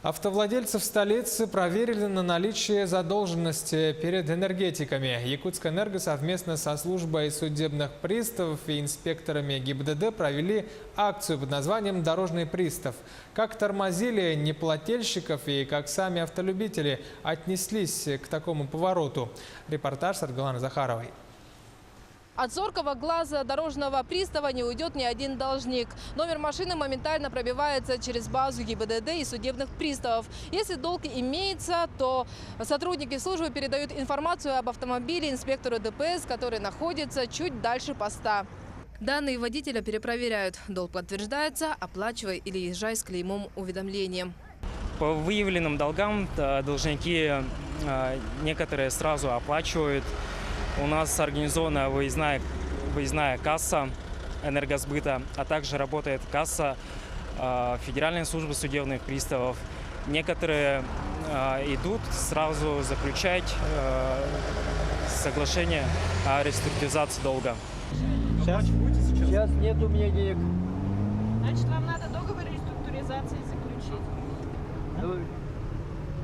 Автовладельцев столицы проверили на наличие задолженности перед энергетиками. Якутскэнерго совместно со службой судебных приставов и инспекторами ГИБДД провели акцию под названием «Дорожный пристав». Как тормозили неплательщиков и как сами автолюбители отнеслись к такому повороту. Репортаж с Аргаланы Захаровой. От зоркого глаза дорожного пристава не уйдет ни один должник. Номер машины моментально пробивается через базу ГИБДД и судебных приставов. Если долг имеется, то сотрудники службы передают информацию об автомобиле инспектору ДПС, который находится чуть дальше поста. Данные водителя перепроверяют. Долг подтверждается, оплачивай или езжай с клеймом уведомлением. По выявленным долгам должники некоторые сразу оплачивают. У нас организована выездная касса энергосбыта, а также работает касса Федеральной службы судебных приставов. Некоторые идут сразу заключать соглашение о реструктуризации долга. Сейчас нет у меня денег. Значит, вам надо договор реструктуризации заключить. Ну,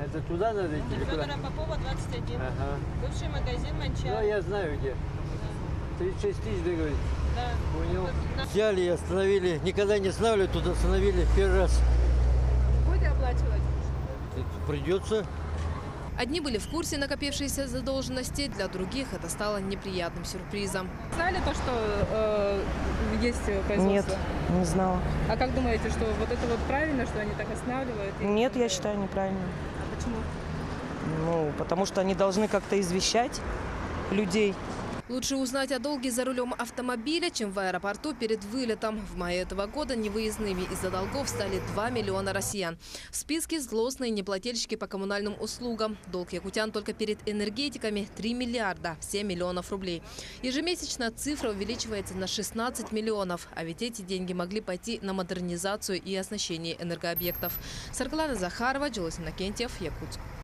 это туда надо идти? Федора Попова, 21. Ага. Бывший магазин Манчар. Ну, я знаю где. 36 тысяч договорить. Да. Понял. Взяли и остановили. Никогда не останавливали, тут остановили первый раз. Будете оплачивать? Придется. Одни были в курсе накопившейся задолженности, для других это стало неприятным сюрпризом. Знали то, что есть производство? Нет, не знала. А как думаете, что вот это вот правильно, что они так останавливают? Нет, я считаю неправильно. А почему? Ну, потому что они должны как-то извещать людей. Лучше узнать о долге за рулем автомобиля, чем в аэропорту перед вылетом. В мае этого года невыездными из-за долгов стали 2 миллиона россиян. В списке злостные неплательщики по коммунальным услугам. Долг якутян только перед энергетиками – 3 миллиарда, 7 миллионов рублей. Ежемесячно цифра увеличивается на 16 миллионов. А ведь эти деньги могли пойти на модернизацию и оснащение энергообъектов. Аргалана Захарова, Джулас Иннокентьев, Якутск.